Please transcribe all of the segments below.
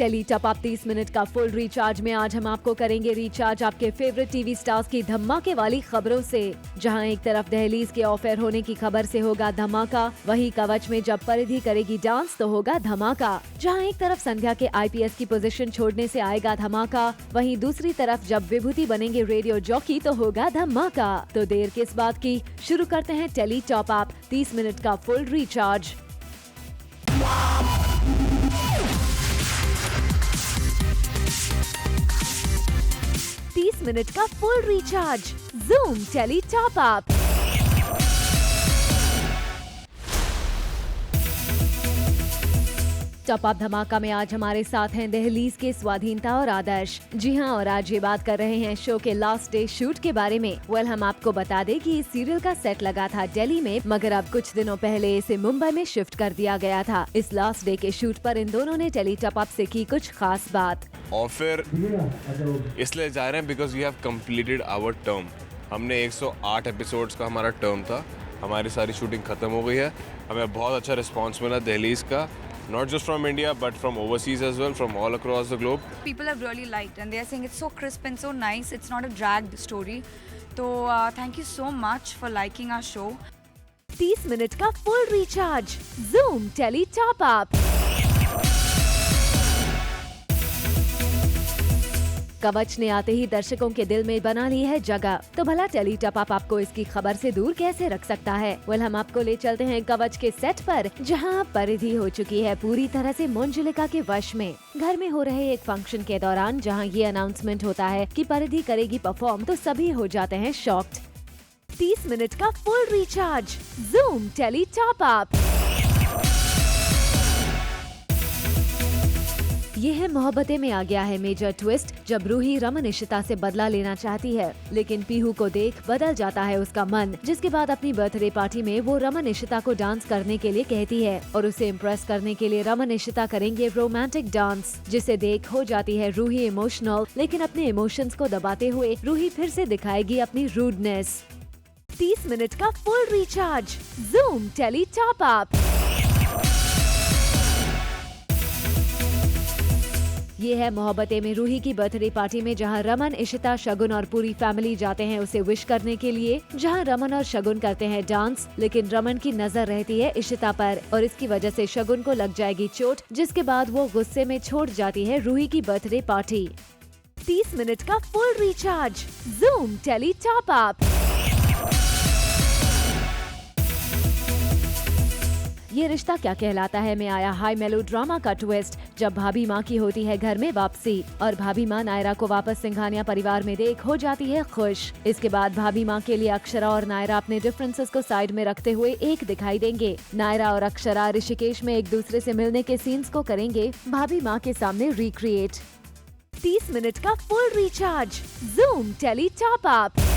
Tele top up 30 minute का full recharge में आज हम आपको करेंगे रिचार्ज आपके फेवरेट टीवी स्टार्स की धमाके वाली खबरों से। जहां एक तरफ दहलीज के ऑफर होने की खबर से होगा धमाका, वहीं कवच में जब परिधि करेगी डांस तो होगा धमाका। जहां एक तरफ संध्या के आईपीएस की पोजीशन छोड़ने से आएगा धमाका, वहीं दूसरी तरफ जब विभूति बनेंगे रेडियो जॉकी तो होगा धमाका। तो देर किस बात की, शुरू करते हैं टेली टॉप अप 30 मिनट का फुल रिचार्ज। मिनट का full recharge zoom tele top up. Top up धमाका में आज हमारे साथ हैं दहलीज के स्वाधीनता और आदर्श। जी हाँ, और आज ये बात कर रहे हैं शो के लास्ट डे शूट के बारे में। हम आपको बता दें कि इस सीरियल का सेट लगा था दिल्ली में, मगर अब कुछ दिनों पहले इसे मुंबई में शिफ्ट कर दिया गया था। इस लास्ट डे के शूट पर इन दोनों ने टेली टॉप अप से की कुछ खास बात। और फिर इसलिए जा रहे हैं because we have completed our term. हमने 108 एपिसोड्स का हमारा टर्म था, हमारी सारी शूटिंग खत्म हो गई है। हमें बहुत अच्छा रिस्पांस मिला दहलीज का, not just from India but from overseas as well, from all across the globe. People have really liked and they are saying it's so crisp and so nice. It's not a dragged story. So thank you so much for liking our show. 30 minute का full recharge zoom tele top up. Kavach ने आते ही दर्शकों के दिल में बना ली है जगह, तो भला टेली टॉप अप आपको इसकी खबर से दूर कैसे रख सकता है। हम आपको ले चलते हैं कवच के सेट पर, जहां परिधि हो चुकी है पूरी तरह से मंजुलिका के वश में। घर में हो रहे एक फंक्शन के दौरान जहां ये अनाउंसमेंट होता है कि परिधि करेगी परफॉर्म, तो सभी हो जाते हैं शॉक्ड। 30 मिनट का full recharge zoom tele top up. Yeh Hai Mohabbatein में आ गया है मेजर ट्विस्ट, जब रूही रमन इशिता से बदला लेना चाहती है, लेकिन पीहू को देख बदल जाता है उसका मन। जिसके बाद अपनी बर्थडे पार्टी में वो रमन इशिता को डांस करने के लिए कहती है और उसे इम्प्रेस करने के लिए रमन इशिता करेंगे रोमांटिक डांस, जिसे देख हो जाती है रूही इमोशनल। लेकिन अपने इमोशंस को दबाते हुए रूही फिर से दिखाएगी अपनी रूडनेस। 30 मिनट का full recharge zoom tele top up. Yeh Hai Mohabbatein में रूही की बर्थडे पार्टी में, जहां रमन, इशिता, शगुन और पूरी फैमिली जाते हैं उसे विश करने के लिए। जहां रमन और शगुन करते हैं डांस, लेकिन रमन की नजर रहती है इशिता पर और इसकी वजह से शगुन को लग जाएगी चोट, जिसके बाद वो गुस्से में छोड़ जाती है रूही की बर्थडे पार्टी। 30 मिनट का full recharge zoom tele top up. Yeh Rishta क्या कहलाता है में आया हाई मेलो ड्रामा का ट्विस्ट, जब भाभी माँ की होती है घर में वापसी और भाभी माँ नायरा को वापस सिंघानिया परिवार में देख हो जाती है खुश। इसके बाद भाभी माँ के लिए अक्षरा और नायरा अपने डिफरेंसेस को साइड में रखते हुए एक दिखाई देंगे। नायरा और अक्षरा ऋषिकेश में एक दूसरे से मिलने के सीन्स को करेंगे भाभी माँ के सामने रिक्रिएट। 30 मिनट का full recharge zoom tele top up.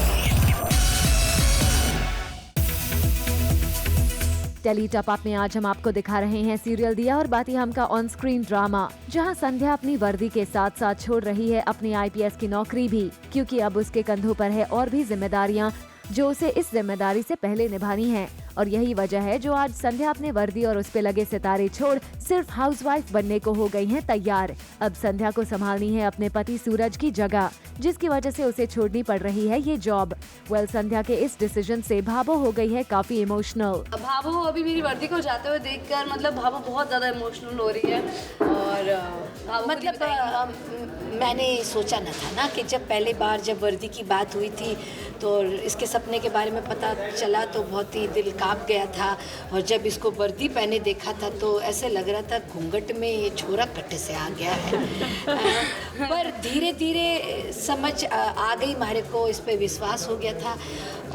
Tele top up में आज हम आपको दिखा रहे हैं सीरियल दिया और बाती हम का ऑन स्क्रीन ड्रामा, जहां संध्या अपनी वर्दी के साथ साथ छोड़ रही है अपनी आईपीएस की नौकरी भी, क्योंकि अब उसके कंधों पर है और भी जिम्मेदारियां जो उसे इस जिम्मेदारी से पहले निभानी है। और यही वजह है जो आज संध्या अपने वर्दी और उस पे लगे सितारे छोड़ सिर्फ हाउसवाइफ बनने को हो गई हैं तैयार। अब संध्या को संभालनी है अपने पति सूरज की जगह, जिसकी वजह से उसे छोड़नी पड़ रही है ये जॉब। संध्या के इस डिसीजन से भाभो हो गई है काफी इमोशनल। भाभो अभी मेरी वर्दी को जाते हुए देखकर मतलब भाभो बहुत ज्यादा इमोशनल हो रही है। और मतलब मैंने सोचा न था ना कि जब पहली बार जब वर्दी की बात हुई थी तो इसके सपने के बारे में पता चला तो बहुत ही दिल कांप गया था। और जब इसको वर्दी पहने देखा था तो ऐसे लग रहा था घूंघट में ये छोरा कट्टे से आ गया है। पर धीरे धीरे समझ आ गई हमारे को, इस पे विश्वास हो गया था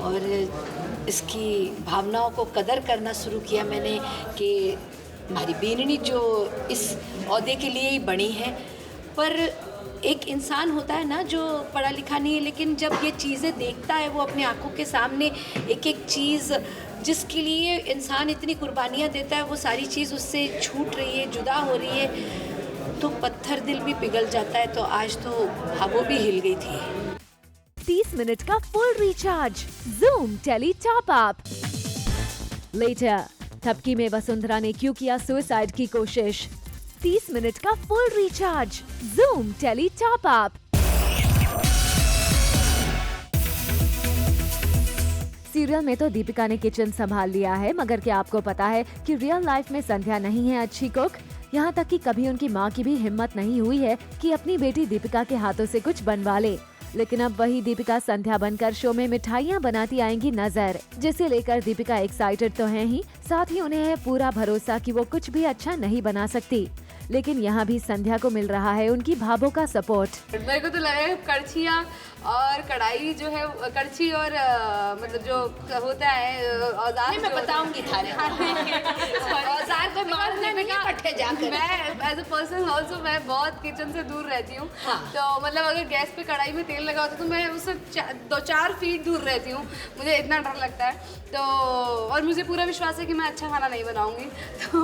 और इसकी भावनाओं को कदर करना शुरू किया मैंने कि हमारी बीननी जो इस ओहदे के लिए ही बनी है। पर एक इंसान होता है ना जो पढ़ा लिखा नहीं है, लेकिन जब ये चीज़ें देखता है वो अपनी आंखों के सामने एक एक चीज़ जिसके लिए इंसान इतनी कुर्बानियाँ देता है वो सारी चीज़ उससे छूट रही है, जुदा हो रही है, तो पत्थर दिल भी पिघल जाता है। तो आज तो भाभो भी हिल गई थी। 30 मिनट का full recharge zoom tele top up. Later, Thapki में वसुंधरा ने क्यों किया सुसाइड की कोशिश। 30 मिनट का full recharge Zoom tele top up. Serial में तो दीपिका ने किचन संभाल लिया है, मगर क्या आपको पता है कि रियल लाइफ में संध्या नहीं है अच्छी कुक। यहाँ तक कि कभी उनकी माँ की भी हिम्मत नहीं हुई है कि अपनी बेटी दीपिका के हाथों से कुछ बनवा ले। लेकिन अब वही दीपिका संध्या बनकर शो में मिठाइयाँ बनाती आएंगी नजर, जिसे लेकर दीपिका एक्साइटेड तो है ही, साथ ही उन्हें है पूरा भरोसा कि वो कुछ भी अच्छा नहीं बना सकती। लेकिन यहाँ भी संध्या को मिल रहा है उनकी भाभों का सपोर्ट। मेरे को तो लगा है कड़छियाँ और कढ़ाई जो है, कड़छी और मतलब जो होता है औजार, मैं बताऊंगी थारे औजार को मारने में क्या पट्टे जाकर। मैं एज अ पर्सन ऑल्सो मैं बहुत किचन से दूर रहती हूँ। हाँ। तो मतलब अगर गैस पे कढ़ाई में तेल लगा होता तो मैं उससे 2-4 फीट दूर रहती हूँ, मुझे इतना डर लगता है। तो और मुझे पूरा विश्वास है कि मैं अच्छा खाना नहीं बनाऊंगी। तो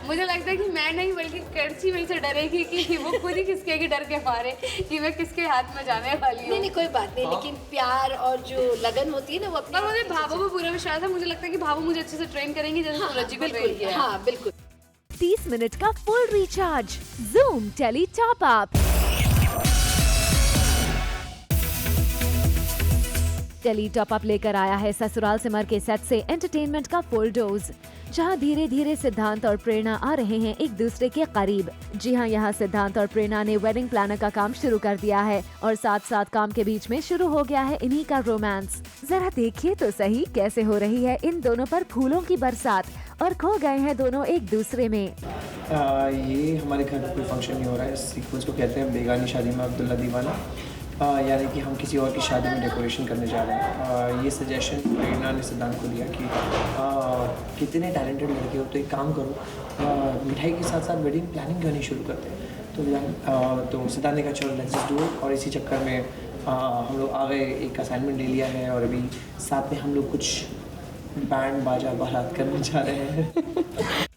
मुझे लगता है कि मैं नहीं बल्कि कड़छी मेरे से डरेगी कि वो खुद ही खिसकेगी डर के मारे कि मैं किसके हाथ में जाने वाली हूँ। नहीं कोई बात नहीं, लेकिन प्यार और जो लगन होती है ना वो अपने। और मुझे भाभों पर पूरा विश्वास है, मुझे लगता है कि भाभो मुझे अच्छे से ट्रेन करेंगी जैसे सूरज जी को ट्रेन बिल्कुल, किया। हाँ बिल्कुल। 30 मिनट का full recharge Zoom tele top up. Tele top up लेकर आया है ससुराल सिमर के सेट से एंटरटेनमेंट का फुल डोज, जहां धीरे धीरे सिद्धांत और प्रेरणा आ रहे हैं एक दूसरे के करीब। जी हां, यहाँ सिद्धांत और प्रेरणा ने वेडिंग प्लानर का काम शुरू कर दिया है और साथ साथ काम के बीच में शुरू हो गया है इन्हीं का रोमांस। जरा देखिए तो सही कैसे हो रही है इन दोनों पर फूलों की बरसात और खो गए हैं दोनों एक दूसरे में। ये हमारे घर में कोई फंक्शन नहीं हो रहा है। इस सीक्वेंस को कहते हैं बेगानी शादी में अब्दुल्ला दीवाना। यानी कि हम किसी और की शादी में डेकोरेशन करने जा रहे हैं। ये सजेशन प्रेरणा ने सिद्धांत को दिया कि कितने टैलेंटेड लड़के हो तो एक काम करो, मिठाई के साथ साथ वेडिंग प्लानिंग करनी शुरू करते हैं। तो सिद्धांत ने कहा चलो लेट्स जस्ट डू इट। और इसी चक्कर में हम लोग आगे एक असाइनमेंट ले लिया है और अभी साथ में हम लोग कुछ बैंड बाजा बारात करने जा रहे हैं।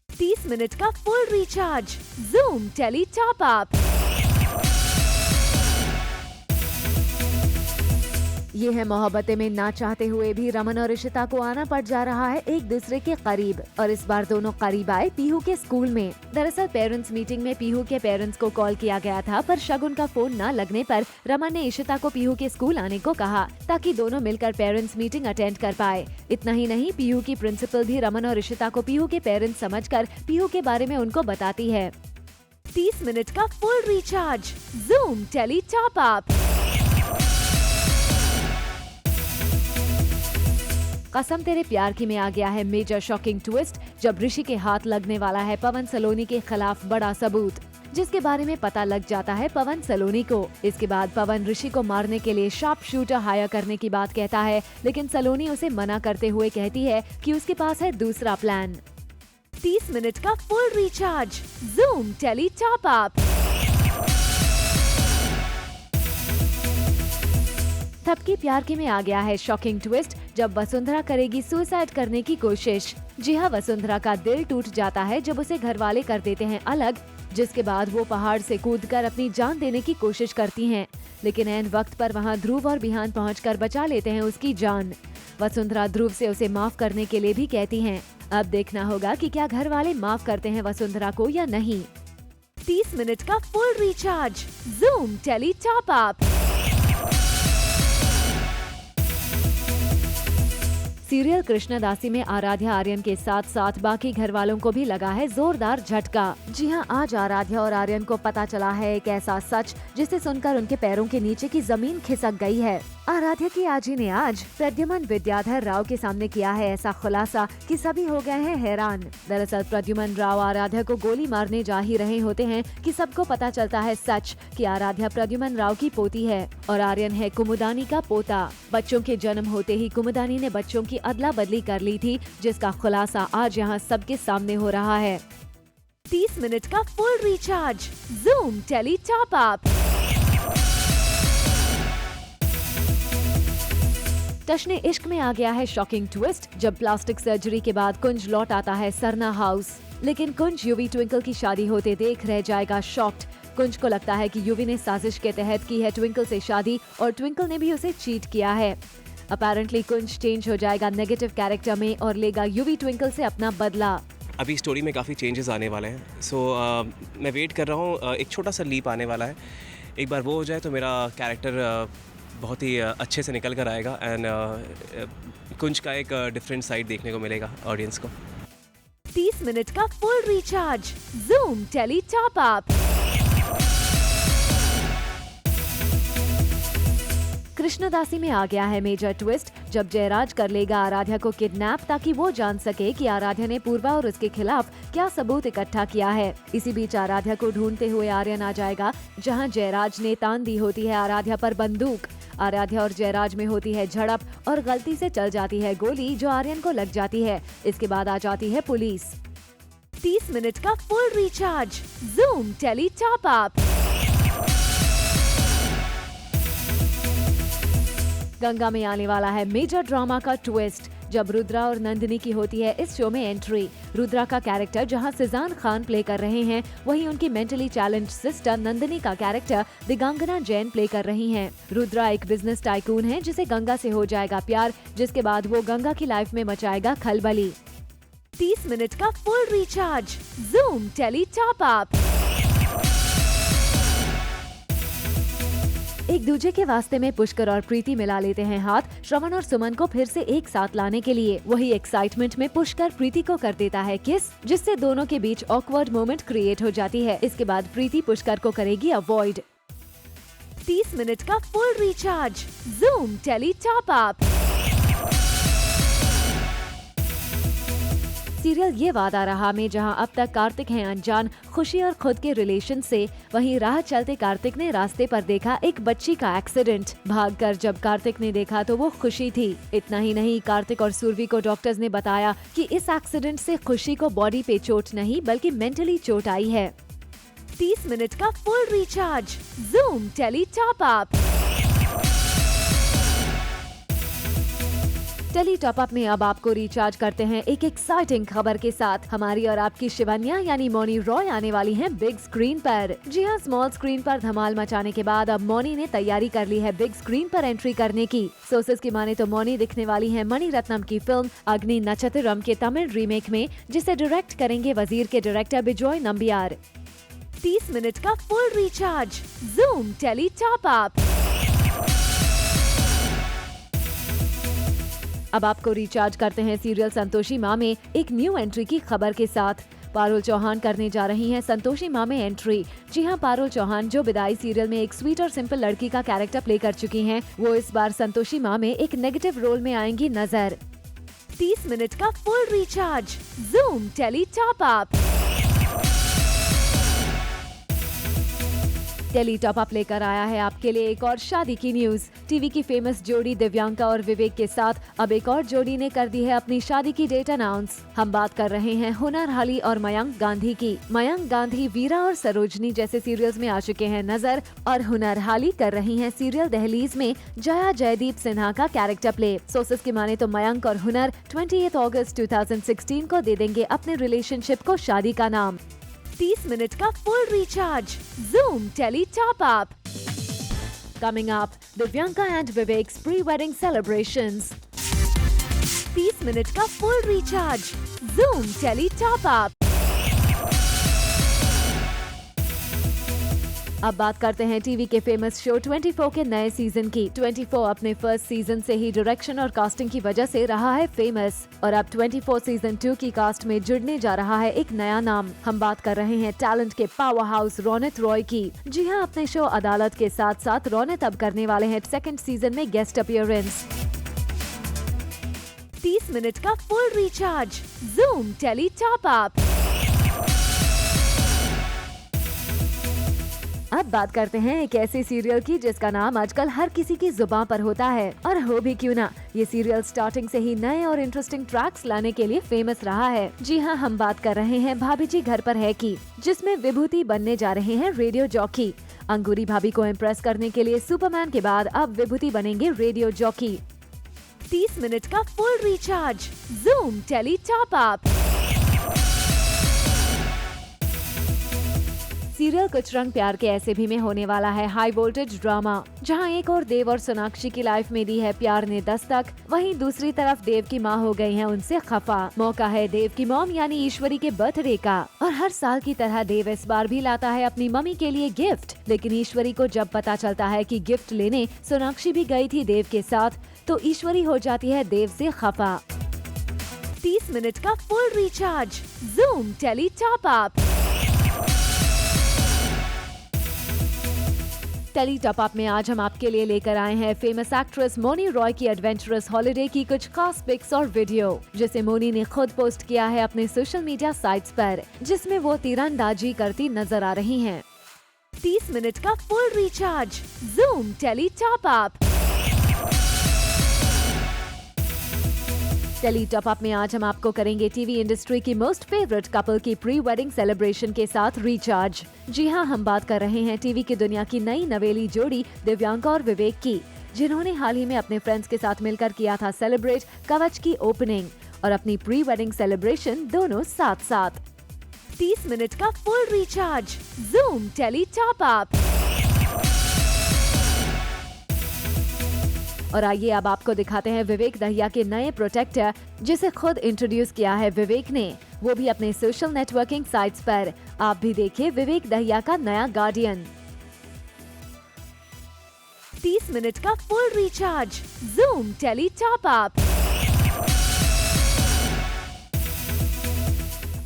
30 मिनट का full recharge Zoom tele top up. Yeh Hai Mohabbatein में ना चाहते हुए भी रमन और इशिता को आना पड़ जा रहा है एक दूसरे के करीब, और इस बार दोनों करीब आए पीहू के स्कूल में। दरअसल पेरेंट्स मीटिंग में पीहू के पेरेंट्स को कॉल किया गया था, पर शगुन का फोन न लगने पर रमन ने इशिता को पीहू के स्कूल आने को कहा ताकि दोनों मिलकर पेरेंट्स मीटिंग अटेंड कर पाए। इतना ही नहीं, पीहू की प्रिंसिपल भी रमन और इशिता को पीहू के पेरेंट्स समझकर पीहू के बारे में उनको बताती है। 30 मिनट का full recharge Zoom tele top up. Kasam Tere प्यार की में आ गया है मेजर शॉकिंग ट्विस्ट, जब ऋषि के हाथ लगने वाला है पवन सलोनी के खिलाफ बड़ा सबूत, जिसके बारे में पता लग जाता है पवन सलोनी को। इसके बाद पवन ऋषि को मारने के लिए शार्प शूटर हायर करने की बात कहता है, लेकिन सलोनी उसे मना करते हुए कहती है कि उसके पास है दूसरा प्लान। 30 मिनट का full recharge Zoom tele top up. सबकी प्यार की में आ गया है शॉकिंग ट्विस्ट, जब वसुंधरा करेगी सुसाइड करने की कोशिश। जी हाँ, वसुंधरा का दिल टूट जाता है जब उसे घर वाले कर देते हैं अलग, जिसके बाद वो पहाड़ से कूदकर अपनी जान देने की कोशिश करती हैं। लेकिन ऐन वक्त पर वहाँ ध्रुव और बिहान पहुंचकर बचा लेते हैं उसकी जान। वसुंधरा ध्रुव से उसे माफ करने के लिए भी कहती हैं। अब देखना होगा कि क्या घर वाले माफ करते हैं वसुंधरा को या नहीं। 30 मिनट का full recharge Zoom tele top up. Serial Krishnadasi में आराध्या आर्यन के साथ साथ बाकी घर वालों को भी लगा है जोरदार झटका। जी हां, आज आराध्या और आर्यन को पता चला है एक ऐसा सच जिसे सुनकर उनके पैरों के नीचे की जमीन खिसक गई है। आराध्या की आजी ने आज प्रद्युमन विद्याधर राव के सामने किया है ऐसा खुलासा कि सभी हो गए हैं हैरान। दरअसल प्रद्युमन राव आराध्या को गोली मारने जा ही रहे होते हैं कि सबको पता चलता है सच कि आराध्या प्रद्युमन राव की पोती है और आर्यन है कुमुदानी का पोता। बच्चों के जन्म होते ही कुमुदानी ने बच्चों की अदला बदली कर ली थी, जिसका खुलासा आज यहाँ सबके सामने हो रहा है। 30 मिनट का full recharge Zoom tele top up. Tashne Ishq में आ गया है शॉकिंग ट्विस्ट, जब प्लास्टिक सर्जरी के बाद कुंज लौट आता है सरना हाउस। लेकिन कुंज युवी ट्विंकल की शादी होते देख रह जाएगा शॉक्ड। कुंज को लगता है कि युवी ने साजिश के तहत की है ट्विंकल से शादी और ट्विंकल ने भी उसे चीट किया है। अपेरेंटली कुंज चेंज हो जाएगा नेगेटिव कैरेक्टर में और लेगा युवी ट्विंकल से अपना बदला। अभी स्टोरी में काफ़ी चेंजेस आने वाले हैं। सो मैं वेट कर रहा हूँ, एक छोटा सा लीप आने वाला है। एक बार वो हो जाए तो मेरा कैरेक्टर बहुत ही अच्छे से निकल कर आएगा एंड कुंज का एक डिफरेंट साइड देखने को मिलेगा ऑडियंस को। 30 मिनट का full recharge Zoom tele top up. Krishnadasi में आ गया है मेजर ट्विस्ट, जब जयराज कर लेगा आराध्या को किडनैप ताकि वो जान सके कि आराध्या ने पूर्वा और उसके खिलाफ क्या सबूत इकट्ठा किया है। इसी बीच आराध्या को ढूंढते हुए आर्यन आ जाएगा, जहां जयराज ने तान दी होती है आराध्या पर बंदूक। आराध्या और जयराज में होती है झड़प और गलती से चल जाती है गोली जो आर्यन को लग जाती है। इसके बाद आ जाती है पुलिस। 30 मिनट का full recharge Zoom tele top up. Ganga में आने वाला है मेजर ड्रामा का ट्विस्ट, जब रुद्रा और नंदिनी की होती है इस शो में एंट्री। रुद्रा का कैरेक्टर जहां सिजान खान प्ले कर रहे हैं, वहीं उनकी मेंटली चैलेंज सिस्टर नंदिनी का कैरेक्टर दिगांगना जैन प्ले कर रही हैं। रुद्रा एक बिजनेस टाइकून है जिसे गंगा से हो जाएगा प्यार, जिसके बाद वो गंगा की लाइफ में मचाएगा खलबली। 30 मिनट का full recharge Zoom tele top up. Ek Duje के वास्ते में पुष्कर और प्रीति मिला लेते हैं हाथ, श्रवण और सुमन को फिर से एक साथ लाने के लिए। वही एक्साइटमेंट में पुष्कर प्रीति को कर देता है किस, जिससे दोनों के बीच ऑकवर्ड मोमेंट क्रिएट हो जाती है। इसके बाद प्रीति पुष्कर को करेगी अवॉइड। 30 मिनट का full recharge Zoom tele top up. Serial Yeh Vaada रहा में जहां अब तक कार्तिक हैं अनजान खुशी और खुद के रिलेशन से, वहीं राह चलते कार्तिक ने रास्ते पर देखा एक बच्ची का एक्सीडेंट। भागकर जब कार्तिक ने देखा तो वो खुशी थी। इतना ही नहीं, कार्तिक और सुरभि को डॉक्टर्स ने बताया कि इस एक्सीडेंट से खुशी को बॉडी पे चोट नहीं बल्कि मेंटली चोट आई है। 30 मिनट का full recharge Zoom tele top up. Tele top up में अब आपको रिचार्ज करते हैं एक एक्साइटिंग खबर के साथ। हमारी और आपकी शिवन्या यानी मौनी रॉय आने वाली हैं बिग स्क्रीन पर। जी हाँ, स्मॉल स्क्रीन पर धमाल मचाने के बाद अब मौनी ने तैयारी कर ली है बिग स्क्रीन पर एंट्री करने की। सोर्सेज की माने तो मौनी दिखने वाली है मणि रत्नम की फिल्म अग्नि नक्षत्रम के तमिल रीमेक में, जिसे डायरेक्ट करेंगे वजीर के डायरेक्टर बिजॉय नंबियार। 30 मिनट का full recharge Zoom tele top up. अब आपको रिचार्ज करते हैं सीरियल संतोषी माँ में एक न्यू एंट्री की खबर के साथ। पारुल चौहान करने जा रही हैं संतोषी माँ में एंट्री। जी हाँ, पारुल चौहान जो विदाई सीरियल में एक स्वीट और सिंपल लड़की का कैरेक्टर प्ले कर चुकी हैं, वो इस बार संतोषी माँ में एक नेगेटिव रोल में आएंगी नजर। 30 मिनट का full recharge Zoom tele top up. Tele top up लेकर आया है आपके लिए एक और शादी की न्यूज। टीवी की फेमस जोड़ी दिव्यांका और विवेक के साथ अब एक और जोड़ी ने कर दी है अपनी शादी की डेट अनाउंस। हम बात कर रहे हैं हुनर हाली और मयंक गांधी की। मयंक गांधी वीरा और सरोजनी जैसे सीरियल्स में आ चुके हैं नजर, और हुनर हाली कर रही हैं सीरियल दहलीज में जया जयदीप सिन्हा का कैरेक्टर प्ले। सोर्सेज की माने तो मयंक और हुनर 28 अगस्त 2016 को दे देंगे अपने रिलेशनशिप को शादी का नाम। 30 मिनट का full recharge Zoom tele top up. Coming up, Divyanka and Vivek's pre wedding celebrations. 30 minute का full recharge Zoom tele top up. अब बात करते हैं टीवी के फेमस शो 24 के नए सीजन की। 24 अपने फर्स्ट सीजन से ही डायरेक्शन और कास्टिंग की वजह से रहा है फेमस, और अब 24 सीजन 2 की कास्ट में जुड़ने जा रहा है एक नया नाम। हम बात कर रहे हैं टैलेंट के पावर हाउस रोनित रॉय की। जी हाँ, अपने शो अदालत के साथ साथ रोनित अब करने वाले हैं सेकंड सीजन में गेस्ट अपीयरेंस। 30 मिनट का full recharge Zoom tele top up. अब बात करते हैं एक ऐसे सीरियल की जिसका नाम आजकल हर किसी की जुबान पर होता है, और हो भी क्यों ना। ये सीरियल स्टार्टिंग से ही नए और इंटरेस्टिंग ट्रैक्स लाने के लिए फेमस रहा है। जी हाँ, हम बात कर रहे हैं भाभी जी घर पर है की, जिसमें विभूति बनने जा रहे हैं रेडियो जॉकी। अंगूरी भाभी को इम्प्रेस करने के लिए सुपरमैन के बाद अब विभूति बनेंगे रेडियो जॉकी। 30 मिनट का full recharge Zoom tele top up. Serial Kuch Rang प्यार के ऐसे भी में होने वाला है हाई वोल्टेज ड्रामा, जहां एक और देव और सोनाक्षी की लाइफ में दी है प्यार ने दस्तक, वहीं दूसरी तरफ देव की मां हो गई है उनसे खफा। मौका है देव की मॉम यानी ईश्वरी के बर्थडे का, और हर साल की तरह देव इस बार भी लाता है अपनी मम्मी के लिए गिफ्ट। लेकिन ईश्वरी को जब पता चलता है कि गिफ्ट लेने सोनाक्षी भी गई थी देव के साथ, तो ईश्वरी हो जाती है देव से खफा। 30 मिनट का full recharge, Zoom tele top up. Tele top up में आज हम आपके लिए लेकर आए हैं फेमस एक्ट्रेस मोनी रॉय की एडवेंचरस हॉलिडे की कुछ खास पिक्स और वीडियो, जिसे मोनी ने खुद पोस्ट किया है अपने सोशल मीडिया साइट्स पर, जिसमें वो तीरंदाजी करती नजर आ रही हैं। 30 मिनट का full recharge, Zoom tele top up. Tele top up में आज हम आपको करेंगे टीवी इंडस्ट्री की मोस्ट फेवरेट कपल की प्री वेडिंग सेलिब्रेशन के साथ रिचार्ज। जी हां, हम बात कर रहे हैं टीवी की दुनिया की नई नवेली जोड़ी दिव्यांका और विवेक की, जिन्होंने हाल ही में अपने फ्रेंड्स के साथ मिलकर किया था सेलिब्रेट कवच की ओपनिंग और अपनी प्री वेडिंग सेलिब्रेशन दोनों साथ साथ। 30 मिनट का full recharge, Zoom tele top Up. और आइए अब आपको दिखाते हैं विवेक दहिया के नए प्रोटेक्टर, जिसे खुद इंट्रोड्यूस किया है विवेक ने, वो भी अपने सोशल नेटवर्किंग साइट्स पर। आप भी देखिए विवेक दहिया का नया गार्डियन। 30 मिनट का full recharge, Zoom tele top Up.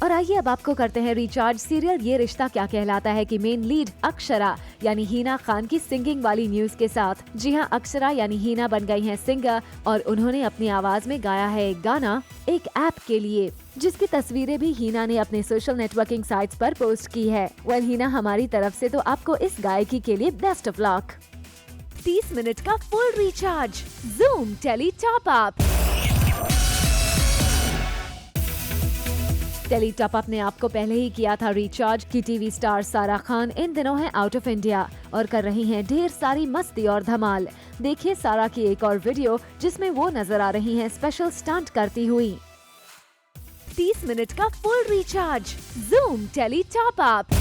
और आइए अब आपको करते हैं रिचार्ज सीरियल ये रिश्ता क्या कहलाता है की मेन लीड अक्षरा यानी हीना खान की सिंगिंग वाली न्यूज के साथ। जी हां, अक्षरा यानी हीना बन गई हैं सिंगर, और उन्होंने अपनी आवाज में गाया है एक गाना एक ऐप के लिए, जिसकी तस्वीरें भी हीना ने अपने सोशल नेटवर्किंग साइट्स पर पोस्ट की है। वेल हीना, हमारी तरफ से तो आपको इस गायकी के लिए बेस्ट ऑफ लक। 30 मिनट का full recharge, Zoom tele top up. Tele top Up ने आपको पहले ही किया था रिचार्ज कि टीवी स्टार सारा खान इन दिनों है आउट ऑफ इंडिया और कर रही हैं ढेर सारी मस्ती और धमाल। देखिए सारा की एक और वीडियो, जिसमें वो नजर आ रही हैं स्पेशल स्टंट करती हुई। 30 मिनट का full recharge, Zoom tele top Up.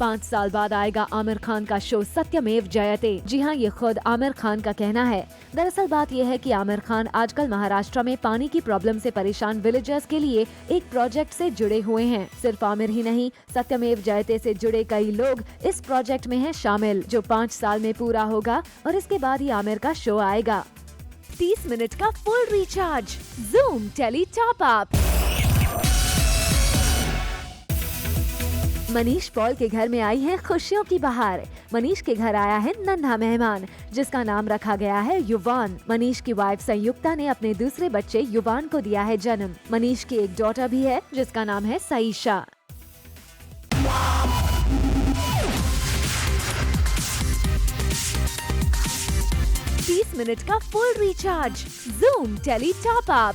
5 साल बाद आएगा आमिर खान का शो सत्यमेव जयते। जी हाँ, ये खुद आमिर खान का कहना है। दरअसल बात यह है कि आमिर खान आजकल महाराष्ट्र में पानी की प्रॉब्लम से परेशान विलेजर्स के लिए एक प्रोजेक्ट से जुड़े हुए हैं। सिर्फ आमिर ही नहीं, सत्यमेव जयते से जुड़े कई लोग इस प्रोजेक्ट में हैं शामिल, जो 5 साल में पूरा होगा और इसके बाद ही आमिर का शो आएगा। 30 मिनट का full recharge, Zoom tele top Up. Manish Paul के घर में आई है खुशियों की बहार। मनीष के घर आया है नन्हा मेहमान, जिसका नाम रखा गया है युवान। मनीष की वाइफ संयुक्ता ने अपने दूसरे बच्चे युवान को दिया है जन्म। मनीष की एक डॉटर भी है, जिसका नाम है सईशा। मिनट का full recharge, Zoom tele top up.